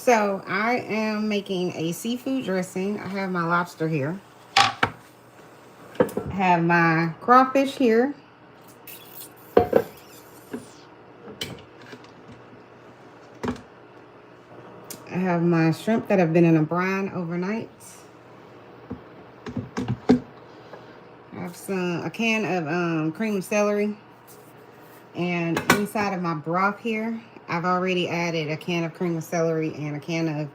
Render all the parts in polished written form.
So I am making a seafood dressing. I have my lobster here. I have my crawfish here. I have my shrimp that have been in a brine overnight. I have a can of cream of celery. And inside of my broth here, I've already added a can of cream of celery and a can of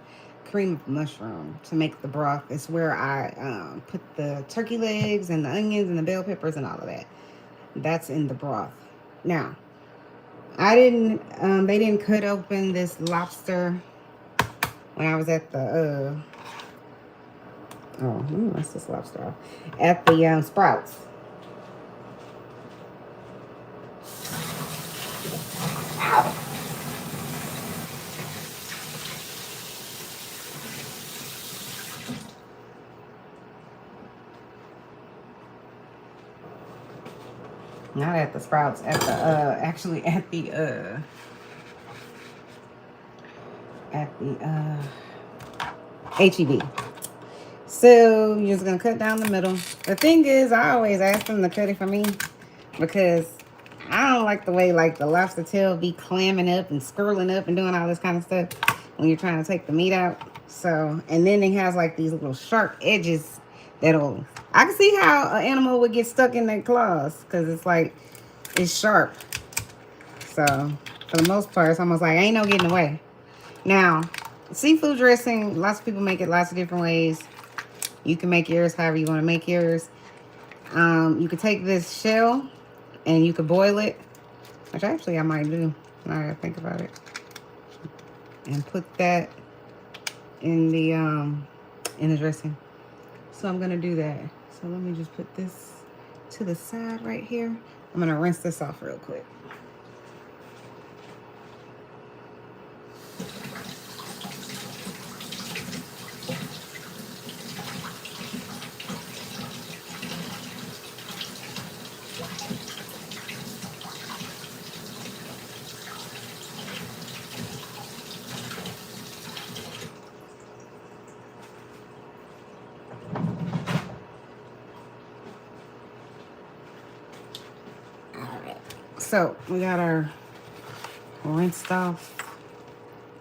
cream of mushroom to make the broth. It's where I put the turkey legs and the onions and the bell peppers and all of that. That's in the broth. Now, they didn't cut open this lobster when I was at the, let me mess this lobster off. At the Sprouts. Not at the Sprouts, at the, actually at the HEB. So you're just gonna cut down the middle. The thing is, I always ask them to cut it for me because I don't like the way like the lobster tail be clamming up and scurling up and doing all this kind of stuff when you're trying to take the meat out. So, and then it has like these little sharp edges that'll, I can see how an animal would get stuck in their claws because it's like, it's sharp. So for the most part, it's almost like ain't no getting away. Now, seafood dressing, lots of people make it lots of different ways. You can make yours however you want to make yours. You could take this shell and you could boil it, which actually I might do now that I think about it, and put that in the dressing. So I'm gonna do that. So let me just put this to the side right here. I'm gonna rinse this off real quick. So we got our rinsed off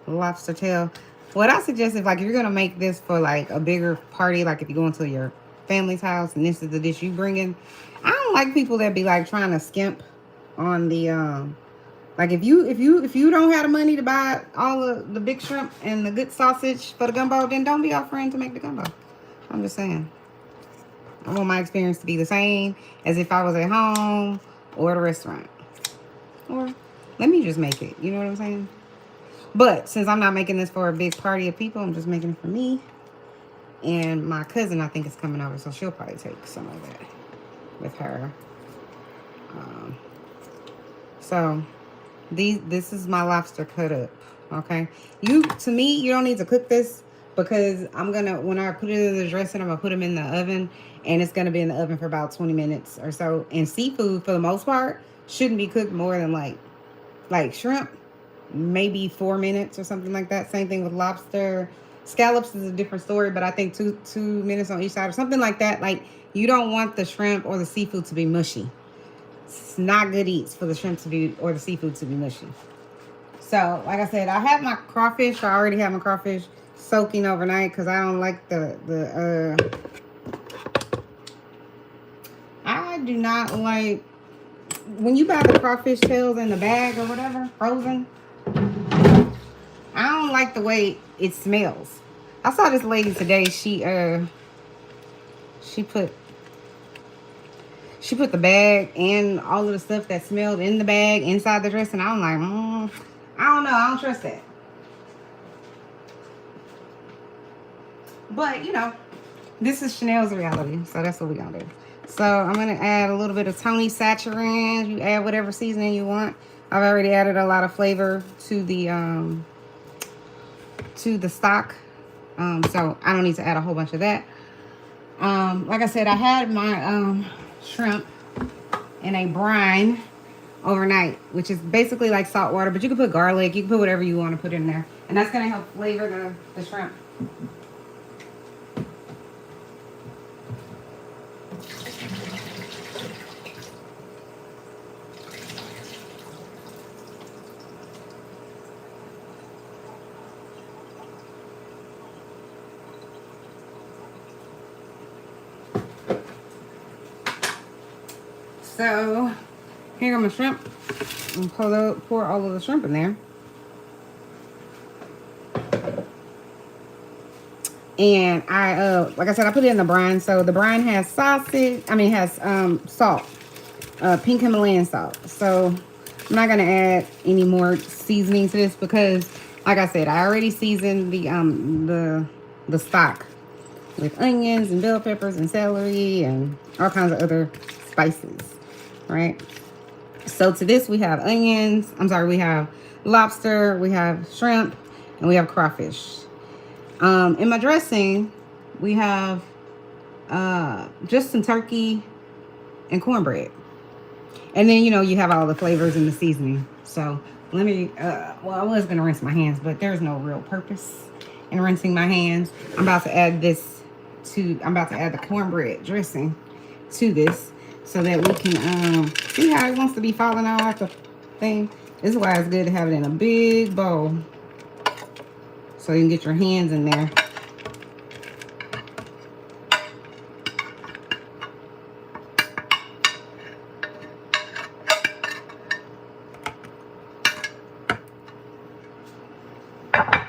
lobster tail. What I suggest is like if you're gonna make this for like a bigger party, like if you go into your family's house and this is the dish you bring in, I don't like people that be like trying to skimp on the like if you don't have the money to buy all of the big shrimp and the good sausage for the gumbo, then don't be offering to make the gumbo. I'm just saying. I want my experience to be the same as if I was at home or at a restaurant. Or let me just make it. You know what I'm saying? But since I'm not making this for a big party of people, I'm just making it for me. And my cousin, I think, is coming over, so she'll probably take some of that with her. So this is my lobster cut up. Okay, to me, you don't need to cook this because when I put it in the dressing, I'm gonna put them in the oven, and it's gonna be in the oven for about 20 minutes or so. And seafood, for the most part, shouldn't be cooked more than like shrimp, maybe 4 minutes or something like that. Same thing with lobster. Scallops is a different story, but I think two minutes on each side or something like that. Like, you don't want the shrimp or the seafood to be mushy. It's not good eats for the shrimp to be or the seafood to be mushy. So, like I said, I have my crawfish. I already have my crawfish soaking overnight because I don't like I do not like when you buy the crawfish tails in the bag or whatever, frozen. I don't like the way it smells. I saw this lady today. She put the bag and all of the stuff that smelled in the bag inside the dressing. I'm like, I don't know. I don't trust that. But, this is Chanel's reality. So that's what we're going to do. So I'm going to add a little bit of Tony Saturin. You add whatever seasoning you want. I've already added a lot of flavor to the stock. So I don't need to add a whole bunch of that. Like I said, I had my shrimp in a brine overnight, which is basically like salt water, but you can put garlic, you can put whatever you want to put in there. And that's going to help flavor the shrimp. So here are my shrimp. And pour all of the shrimp in there. And like I said, I put it in the brine. So the brine has salt, pink Himalayan salt. So I'm not gonna add any more seasoning to this because, like I said, I already seasoned the stock with onions and bell peppers and celery and all kinds of other spices, right? So to this we have we have lobster, we have shrimp, and we have crawfish. In my dressing, we have just some turkey and cornbread. And then, you have all the flavors and the seasoning. So let me, I was going to rinse my hands, but there's no real purpose in rinsing my hands. I'm about to add the cornbread dressing to this so that we can see how it wants to be falling off the thing. This is why it's good to have it in a big bowl so you can get your hands in there.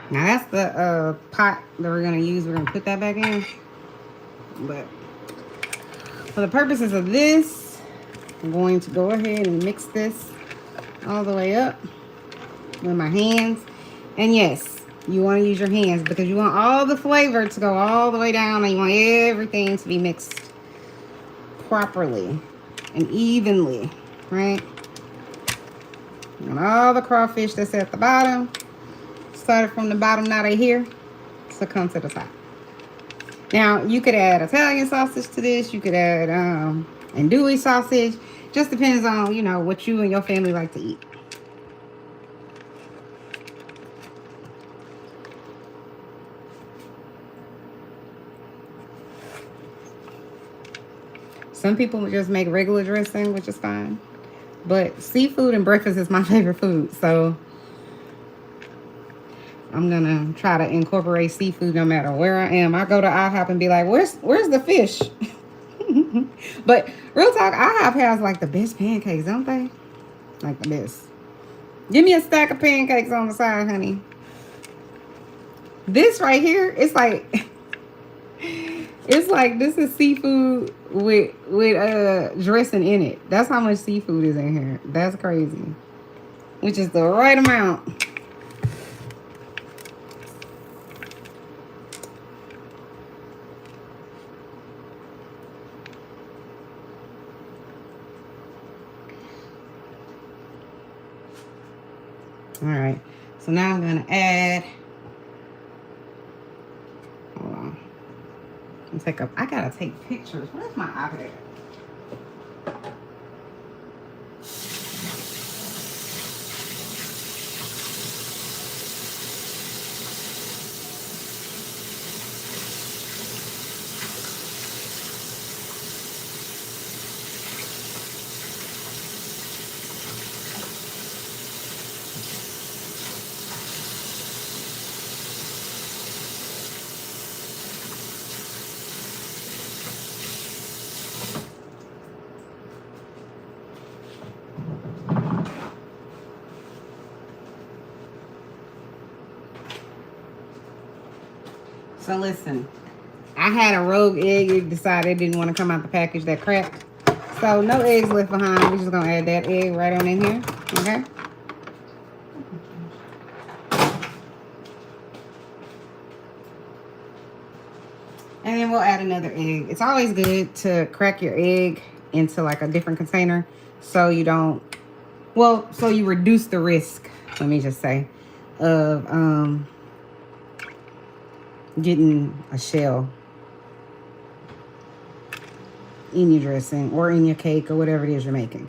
Now that's the pot that we're going to use. We're going to put that back in. But for the purposes of this, I'm going to go ahead and mix this all the way up with my hands. And yes, you want to use your hands because you want all the flavor to go all the way down, and you want everything to be mixed properly and evenly, right? And all the crawfish that's at the bottom, started from the bottom, now they're here, so come to the top. Now, you could add Italian sausage to this. You could add andouille sausage. Just depends on, what you and your family like to eat. Some people just make regular dressing, which is fine. But seafood and breakfast is my favorite food, so I'm gonna try to incorporate seafood no matter where I am. I go to IHOP and be like, where's the fish? But real talk, IHOP has like the best pancakes, don't they? Like the best. Give me a stack of pancakes on the side, honey. This right here, it's like this is seafood with dressing in it. That's how much seafood is in here. That's crazy. Which is the right amount. All right, so now I'm gonna add, hold on, I gotta take pictures. Where's my iPad? So listen, I had a rogue egg. It decided it didn't want to come out the package, that cracked. So no eggs left behind. We're just gonna add that egg right on in here, okay? And then we'll add another egg. It's always good to crack your egg into like a different container so you don't, so you reduce the risk, let me just say, of getting a shell in your dressing or in your cake or whatever it is you're making.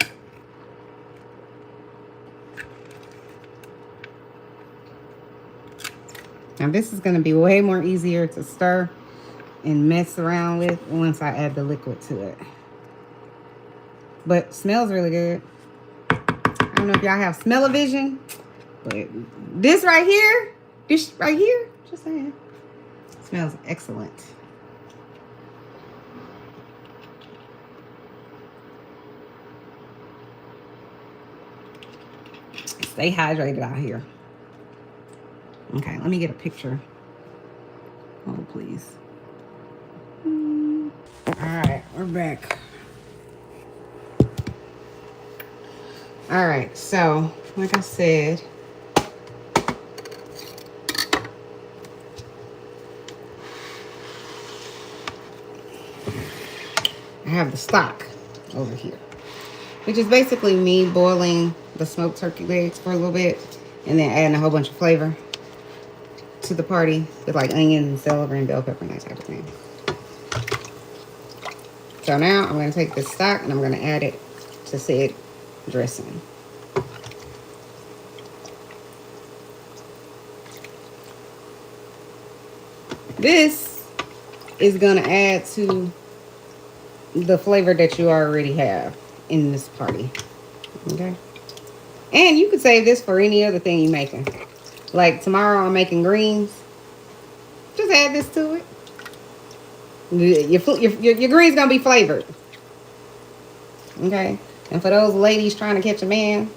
Now this is going to be way more easier to stir and mess around with once I add the liquid to it. But smells really good. I don't know if y'all have smell-o-vision, but this right here, just saying, smells excellent. Stay hydrated out here. Okay, let me get a picture. Oh, please. All right, we're back. All right, so like I said, I have the stock over here, which is basically me boiling the smoked turkey legs for a little bit and then adding a whole bunch of flavor to the party with like onion and celery and bell pepper and that type of thing. So now I'm going to take this stock and I'm going to add it to said dressing. This is going to add to the flavor that you already have in this party. Okay? And you could save this for any other thing you're making. Like tomorrow I'm making greens. Just add this to it. Your greens going to be flavored. Okay? And for those ladies trying to catch a man,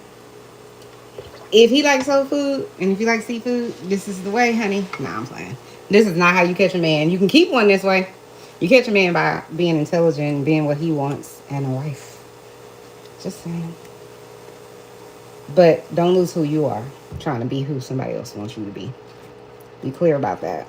if he likes soul food and if you like seafood, this is the way, honey. Nah, I'm playing. This is not how you catch a man. You can keep one this way. You catch a man by being intelligent, being what he wants, and a wife. Just saying. But don't lose who you are trying to be who somebody else wants you to be. Be clear about that.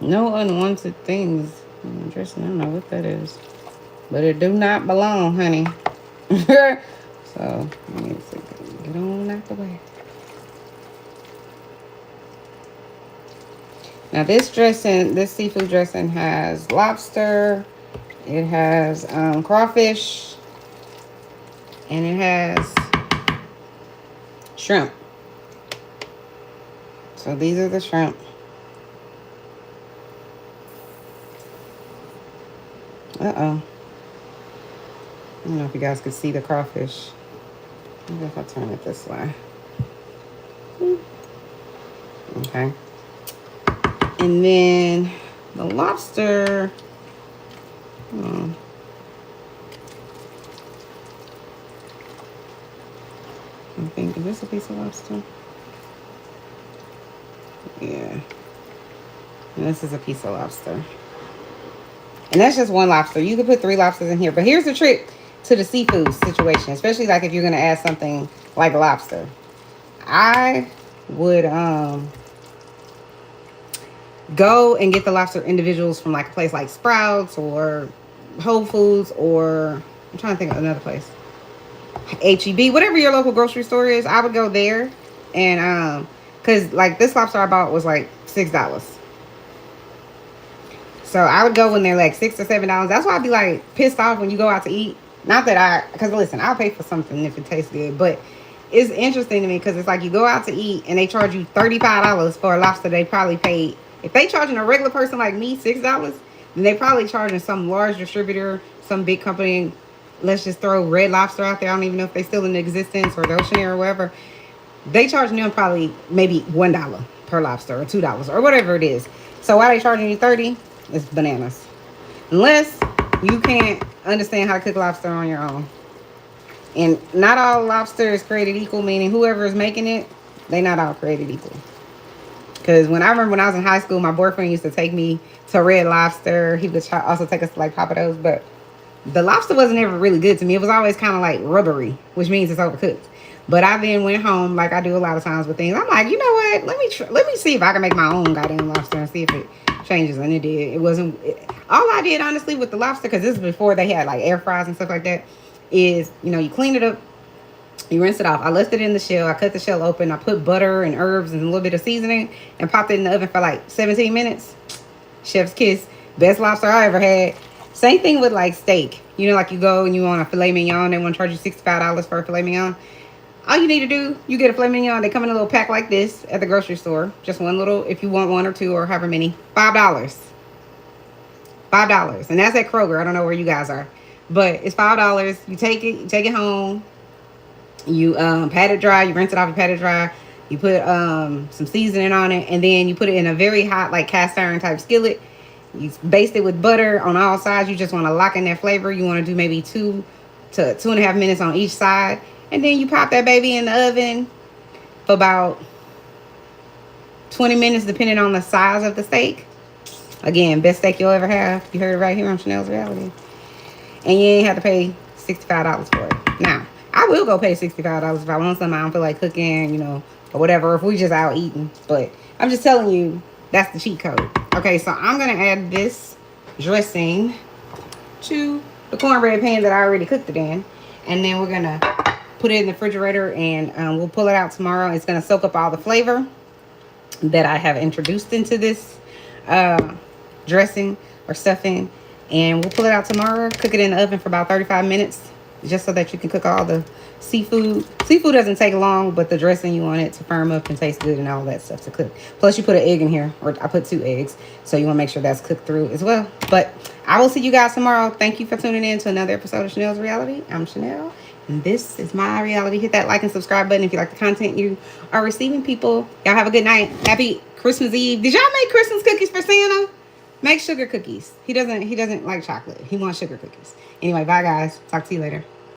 No unwanted things in the dressing. I don't know what that is. But it do not belong, honey. So, let me get on out the way. Now, this dressing, this seafood dressing has lobster. It has crawfish. And it has shrimp. So, these are the shrimp. Uh-oh. I don't know if you guys could see the crawfish. Maybe if I turn it this way. Okay. And then the lobster. I think, is this a piece of lobster? Yeah. And this is a piece of lobster. And that's just one lobster. You could put 3 lobsters in here. But here's the trick to the seafood situation, especially like if you're going to add something like lobster. I would go and get the lobster individuals from like a place like Sprouts or Whole Foods, or I'm trying to think of another place. H-E-B, whatever your local grocery store is, I would go there. And because like this lobster I bought was like $6. So I would go when they're like $6 or $7. That's why I'd be like pissed off when you go out to eat. Not that because listen, I'll pay for something if it tastes good. But it's interesting to me because it's like you go out to eat and they charge you $35 for a lobster they probably paid. If they charging a regular person like me $6, then they probably charging some large distributor, some big company. Let's just throw Red Lobster out there. I don't even know if they still in existence, or the Oceanair or whatever. They charging them probably maybe $1 per lobster or $2 or whatever it is. So why they charging you $30? It's bananas. Unless you can't understand how to cook lobster on your own. And not all lobster is created equal, meaning whoever is making it, they not all created equal. Because when I remember when I was in high school, my boyfriend used to take me to Red Lobster. He would also take us to like Papa Do's, but the lobster wasn't ever really good to me. It was always kind of like rubbery, which means it's overcooked. But I then went home, like I do a lot of times with things. I'm like, you know what? Let me see if I can make my own goddamn lobster and see if it changes. And it did. All I did honestly with the lobster, because this is before they had like air fries and stuff like that. is, you know, you clean it up, you rinse it off. I left it in the shell. I cut the shell open. I put butter and herbs and a little bit of seasoning and popped it in the oven for like 17 minutes. Chef's kiss. Best lobster I ever had. Same thing with like steak. You know, like you go and you want a filet mignon. They want to charge you $65 for a filet mignon. All you need to do, you get a filet mignon. They come in a little pack like this at the grocery store. Just one little, if you want one or two or however many. $5. $5. And that's at Kroger. I don't know where you guys are. But it's $5. You take it home. You pat it dry. You rinse it off and pat it dry. You put some seasoning on it. And then you put it in a very hot, like cast iron type skillet. You baste it with butter on all sides. You just want to lock in that flavor. You want to do maybe 2 to 2.5 minutes on each side. And then you pop that baby in the oven for about 20 minutes, depending on the size of the steak. Again, best steak you'll ever have. You heard it right here on Chanel's Reality. And you ain't have to pay $65 for it. Now, I will go pay $65 if I want something I don't feel like cooking, you know, or whatever, if we just out eating. But I'm just telling you, that's the cheat code. Okay, so I'm going to add this dressing to the cornbread pan that I already cooked it in. And then we're going to put it in the refrigerator and we'll pull it out tomorrow. It's going to soak up all the flavor that I have introduced into this dressing or stuffing. And we'll pull it out tomorrow, cook it in the oven for about 35 minutes, just so that you can cook all the seafood. Seafood doesn't take long, but the dressing, you want it to firm up and taste good and all that stuff to cook. Plus, you put an egg in here, or I put 2 eggs, so you want to make sure that's cooked through as well. But I will see you guys tomorrow. Thank you for tuning in to another episode of Chanel's Reality. I'm Chanel, and this is my reality. Hit that like and subscribe button if you like the content you are receiving, people. Y'all have a good night. Happy Christmas Eve. Did y'all make Christmas cookies for Santa? Make sugar cookies. He doesn't like chocolate. He wants sugar cookies. Anyway, bye guys. Talk to you later.